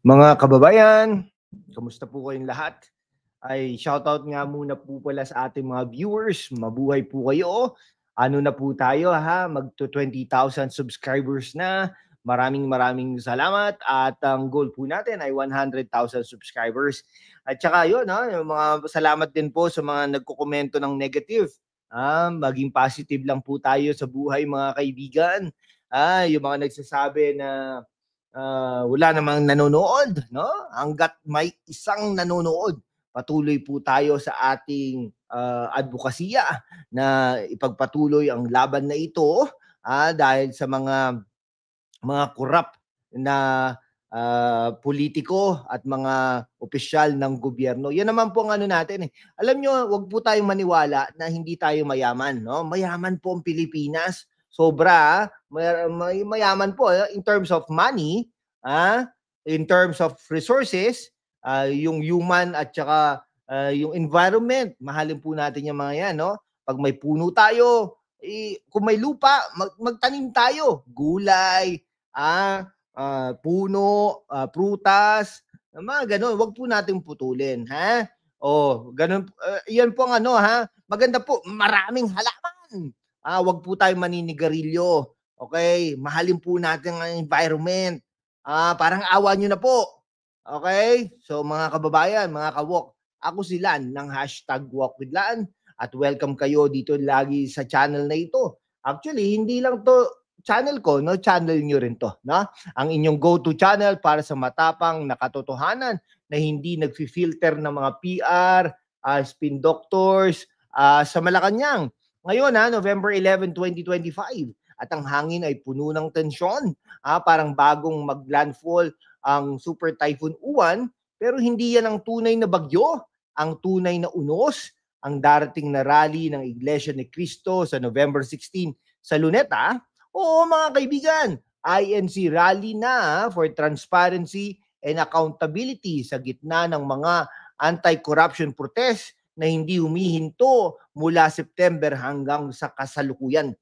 Mga kababayan, kamusta po kayong lahat? Ay shoutout nga muna po pala sa ating mga viewers. Mabuhay po kayo. Ano na po tayo ha? Magto 20,000 subscribers na. Maraming salamat at ang goal po natin ay 100,000 subscribers. At saka yun, ha, yung mga salamat din po sa mga nagkokomento ng negative. Maging positive lang po tayo sa buhay mga kaibigan. Yung mga nagsasabi na wala namang nanonood, no? Hangga't may isang nanonood, patuloy po tayo sa ating advokasya na ipagpatuloy ang laban na ito dahil sa mga corrupt na politiko at mga opisyal ng gobyerno. Yan naman po ang ano natin eh. Alam nyo, wag po tayong maniwala na hindi tayo mayaman, no? Mayaman po ang Pilipinas. Sobra, mayaman po in terms of money, in terms of resources, yung human at saka yung environment. Mahalin po natin yung mga yan, no? Pag may puno tayo, kung may lupa, magtanim tayo. Gulay, puno, prutas, mga ganun. Wag po nating putulin, ha? Ganun. Yan po ang ano, ha? Maganda po, maraming halaman. Wag po tayong maninigarilyo. Okay? Mahalin po natin ang environment. Parang awa nyo na po. Okay? So mga kababayan, mga kawok, ako si Lan ng #WalkWithLan at welcome kayo dito lagi sa channel na ito. Actually, hindi lang to channel ko, no? Channel nyo rin to, no? Ang inyong go-to channel para sa matapang na katotohanan na hindi nagfi-filter ng mga PR, spin doctors, sa Malacanang. Ngayon, November 11, 2025. At ang hangin ay puno ng tensyon. Parang bagong maglandfall ang Super Typhoon Uwan, pero hindi yan ang tunay na bagyo. Ang tunay na unos, ang darating na rally ng Iglesia ni Cristo sa November 16 sa Luneta. Oo mga kaibigan, INC rally na for transparency and accountability sa gitna ng mga anti-corruption protest na hindi humihinto mula September hanggang sa kasalukuyan.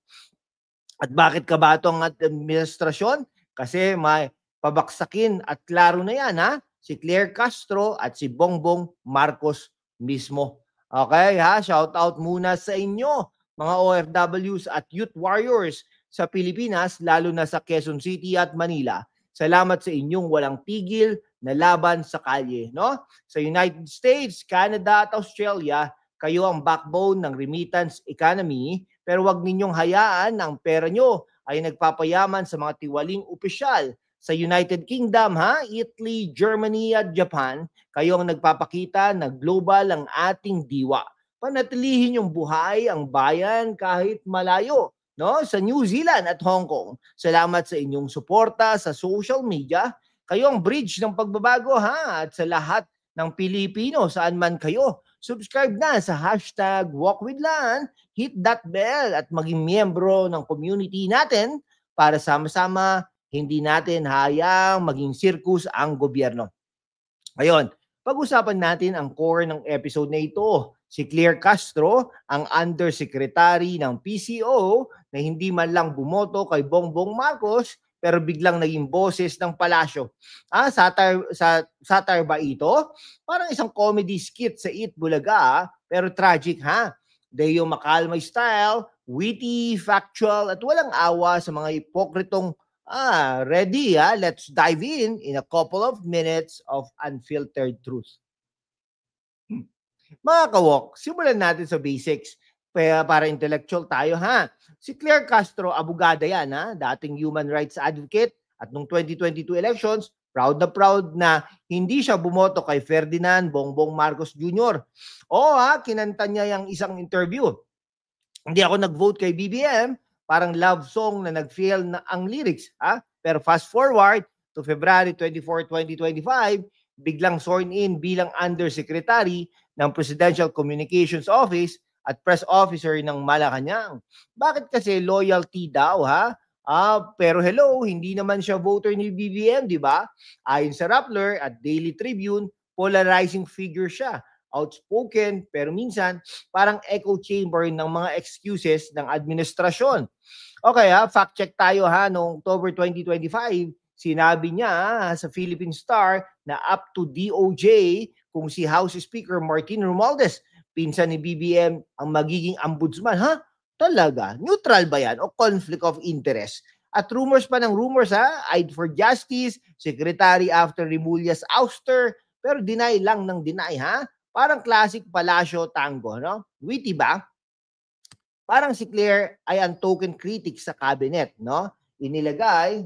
At bakit ka ba ito ang administrasyon? Kasi may pabaksakin at klaro na yan, si Claire Castro at si Bongbong Marcos mismo. Okay, shout out muna sa inyo, mga OFWs at youth warriors sa Pilipinas, lalo na sa Quezon City at Manila. Salamat sa inyong walang tigil na laban sa kalye, no? Sa United States, Canada at Australia, kayo ang backbone ng remittance economy, pero wag ninyong hayaan na ang pera nyo ay nagpapayaman sa mga tiwaling opisyal. Sa United Kingdom, Italy, Germany at Japan, kayo ang nagpapakita na global ang ating diwa. Panatilihin yung buhay ang bayan kahit malayo, no? Sa New Zealand at Hong Kong, salamat sa inyong suporta sa social media. Kayo ang bridge ng pagbabago, at sa lahat ng Pilipino, saan man kayo, subscribe na sa #WalkWithLan, hit that bell at maging miyembro ng community natin para sama-sama hindi natin hayang maging circus ang gobyerno. Ngayon, pag-usapan natin ang core ng episode na ito. Si Claire Castro, ang undersecretary ng PCO na hindi man lang bumoto kay Bongbong Marcos pero biglang naging boses ng palasyo. Satire ba ito? Parang isang comedy skit sa Eat Bulaga, pero tragic, Deo Macalmay style, witty, factual, at walang awa sa mga hipokritong ready, let's dive in a couple of minutes of unfiltered truth. Mga kawok, simulan natin sa basics para intellectual tayo, Si Claire Castro, abogada yan, dating human rights advocate, at nung 2022 elections, proud na hindi siya bumoto kay Ferdinand Bongbong Marcos Jr. Kinanta niya yung isang interview. Hindi ako nag-vote kay BBM, parang love song na nag-fail na ang lyrics, Pero fast forward to February 24, 2025, biglang sworn in bilang undersecretary ng Presidential Communications Office at press officer ng Malacanang. Bakit kasi loyalty daw, pero hello, hindi naman siya voter ni BBM, di ba? Ayon sa Rappler at Daily Tribune, polarizing figure siya. Outspoken, pero minsan parang echo chamber ng mga excuses ng administrasyon. Okay, fact check tayo, noong October 2025, Sinabi niya sa Philippine Star na up to DOJ kung si House Speaker Martin Romualdez, pinsan ni BBM, ang magiging ombudsman. Ha? Talaga? Neutral ba yan? O conflict of interest? At rumors pa ng rumors, ha? Eyed for Justice, Secretary after Remulla's ouster, pero deny lang ng deny, ha? Parang classic Palacio tango, no? Witty ba? Parang si Claire ay ang token critic sa cabinet, no? Inilagay,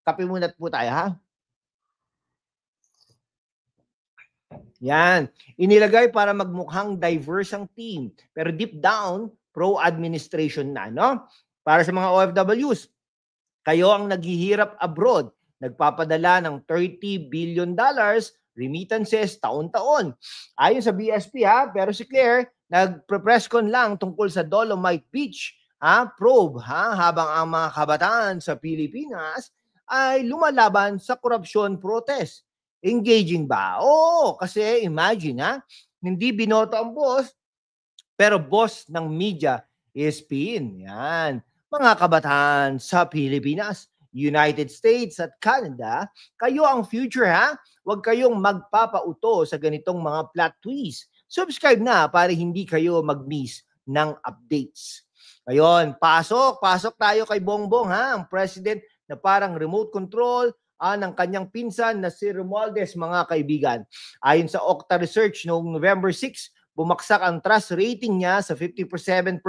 kape muna po tayo, ha? Yan. Inilagay para magmukhang diverse ang team. Pero deep down, pro-administration na, no? Para sa mga OFWs, kayo ang naghihirap abroad, nagpapadala ng $30 billion remittances taon-taon. Ayon sa BSP, ha, pero si Claire nagpre-press con lang tungkol sa Dolomite Beach, ha, probe, ha, habang ang mga kabataan sa Pilipinas ay lumalaban sa korupsyon protest. Engaging ba? Oo, kasi imagine, ha, hindi binoto ang boss, pero boss ng media is PIN. Yan. Mga kabataan sa Pilipinas, United States at Canada, kayo ang future, ha? Huwag kayong magpapauto sa ganitong mga plot twist. Subscribe na para hindi kayo mag-miss ng updates. Ayun, pasok tayo kay Bongbong, ha? Ang president na parang remote control ng kanyang pinsan na si Romualdez, mga kaibigan. Ayon sa Okta Research noong November 6, bumagsak ang trust rating niya sa 57%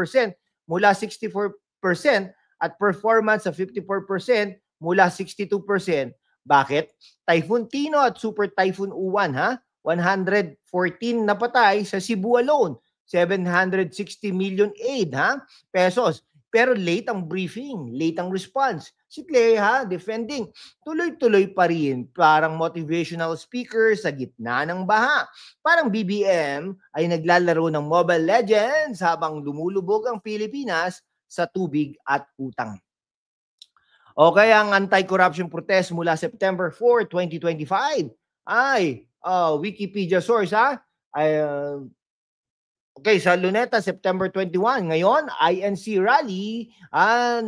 mula 64% at performance sa 54% mula 62%. Bakit? Typhoon Tino at Super Typhoon Uwan, ha? 114 na patay sa Cebu alone. 760 million aid, ha? Pesos. Pero late ang briefing, late ang response. Si Clay, ha, defending, tuloy-tuloy pa rin, parang motivational speaker sa gitna ng baha. Parang BBM ay naglalaro ng Mobile Legends habang lumulubog ang Pilipinas sa tubig at utang. Okay, ang anti-corruption protest mula September 4, 2025 ay Wikipedia source, ha? Ay, okay, sa Luneta, September 21. Ngayon, INC rally,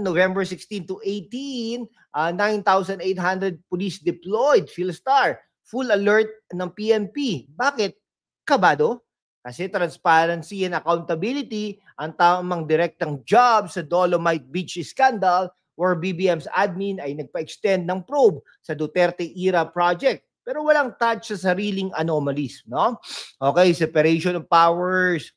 November 16 to 18, 9,800 police deployed, Philstar, full alert ng PNP. Bakit? Kabado? Kasi transparency and accountability ang tamang direktang job sa Dolomite Beach scandal where BBM's admin ay nagpa-extend ng probe sa Duterte era project. Pero walang touch sa sariling anomalies, no? Okay, separation of powers.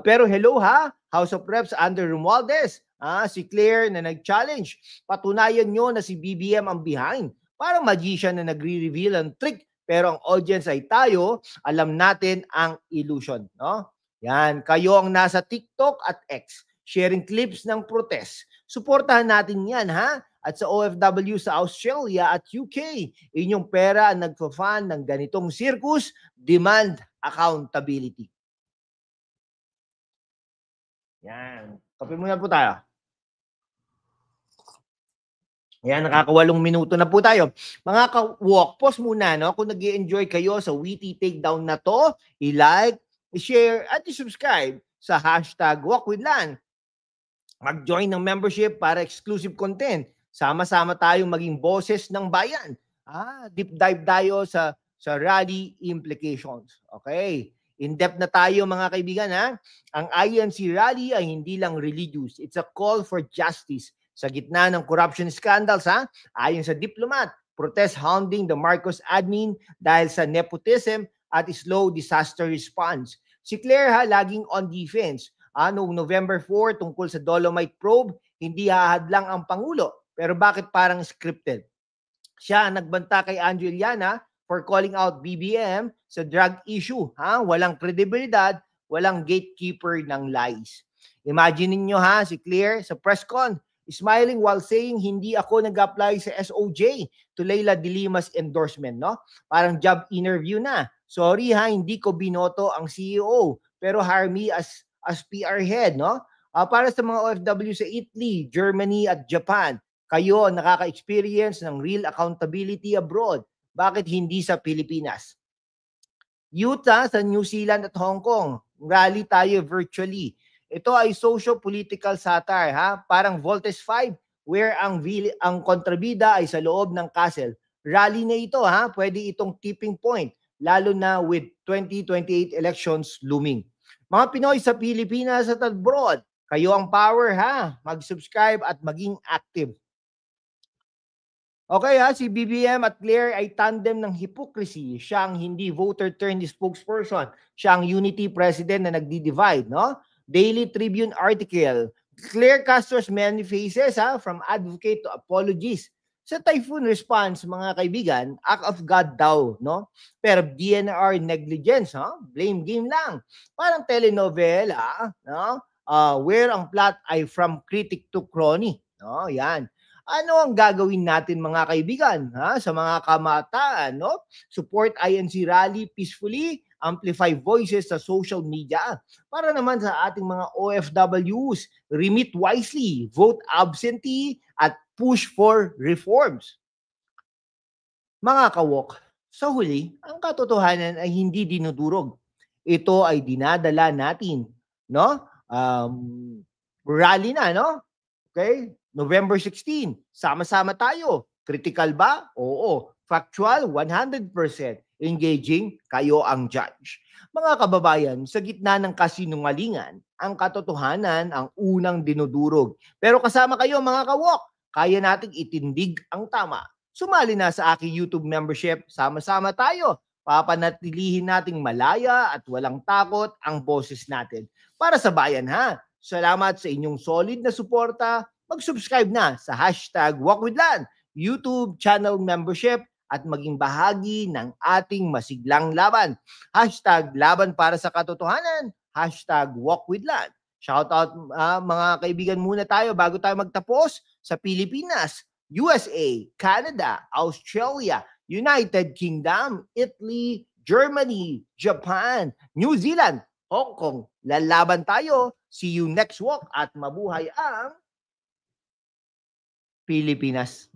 Pero hello, ha? House of Reps under Romualdez. Si Claire na nag-challenge. Patunayan nyo na si BBM ang behind. Parang magician na nagre-reveal ang trick. Pero ang audience ay tayo, alam natin ang illusion, no? Yan, kayo ang nasa TikTok at X, sharing clips ng protest. Suportahan natin yan, ha? At sa OFW sa Australia at UK, inyong pera ang nagfa-fund ng ganitong circus, demand accountability. Yan. Kape muna po tayo. Yan, nakaka-8 minuto na po tayo. Mga ka-walk, pause muna, no? Kung nag-i-enjoy kayo sa witty takedown na to, i-like, i-share, at i-subscribe sa hashtag #WalkWithLan. Mag-join ng membership para exclusive content. Sama-sama tayong maging boses ng bayan. Deep dive tayo sa rally implications. Okay. In-depth na tayo, mga kaibigan, ha? Ang INC rally ay hindi lang religious. It's a call for justice sa gitna ng corruption scandals, ha? Ayon sa diplomat, protest hounding the Marcos admin dahil sa nepotism at slow disaster response. Si Claire, ha, laging on defense. Noong November 4, tungkol sa Dolomite probe, hindi hahadlang ang Pangulo. Pero bakit parang scripted? Siya nagbanta kay Andrew Iliana for calling out BBM sa drug issue. Walang kredibilidad, walang gatekeeper ng lies. Imagine niyo, ha, si Claire sa press con, smiling while saying hindi ako nag-apply sa SOJ to Leila de Lima's endorsement, no? Parang job interview na. Sorry, ha, hindi ko binoto ang CEO, pero hire me as PR head, no? Para sa mga OFW sa Italy, Germany at Japan, kayo nakaka-experience ng real accountability abroad. Bakit hindi sa Pilipinas? Utah, sa New Zealand at Hong Kong, rally tayo virtually. Ito ay socio-political satire, ha? Parang Voltes 5, where ang kontrabida ay sa loob ng castle. Rally na ito ha, pwede itong tipping point, lalo na with 2028 elections looming. Mga Pinoy sa Pilipinas at abroad, kayo ang power ha, mag-subscribe at maging active. Okay ha, si BBM at Claire ay tandem ng hypocrisy. Siya ang hindi voter turned spokesperson. Siya ang unity president na nagdi-divide, no? Daily Tribune article. Claire Castro's many faces ha, from advocate to apologies. Sa typhoon response, mga kaibigan, act of God daw, no? Pero DNR negligence, ha? Blame game lang. Parang telenovela, no? Where ang plot ay from critic to crony, no? Yan. Ano ang gagawin natin mga kaibigan ha, sa mga kamataan? No? Support INC rally peacefully, amplify voices sa social media. Para naman sa ating mga OFWs, remit wisely, vote absentee, at push for reforms. Mga kawok, sa huli, ang katotohanan ay hindi dinudurog. Ito ay dinadala natin. No? Rally na, no? Okay? November 16, sama-sama tayo. Critical ba? Oo. Factual, 100%. Engaging, kayo ang judge. Mga kababayan, sa gitna ng kasinungalingan, ang katotohanan ang unang dinudurog. Pero kasama kayo mga kawok, kaya nating itindig ang tama. Sumali na sa aking YouTube membership, sama-sama tayo. Papanatilihin nating malaya at walang takot ang boses natin. Para sa bayan ha. Salamat sa inyong solid na suporta. Mag-subscribe na sa hashtag #WalkWithLan, YouTube channel membership at maging bahagi ng ating masiglang laban. Hashtag laban para sa katotohanan, hashtag #WalkWithLan. Shoutout mga kaibigan muna tayo bago tayo magtapos sa Pilipinas, USA, Canada, Australia, United Kingdom, Italy, Germany, Japan, New Zealand, Hong Kong. Lalaban tayo. See you next walk at mabuhay ang Pilipinas.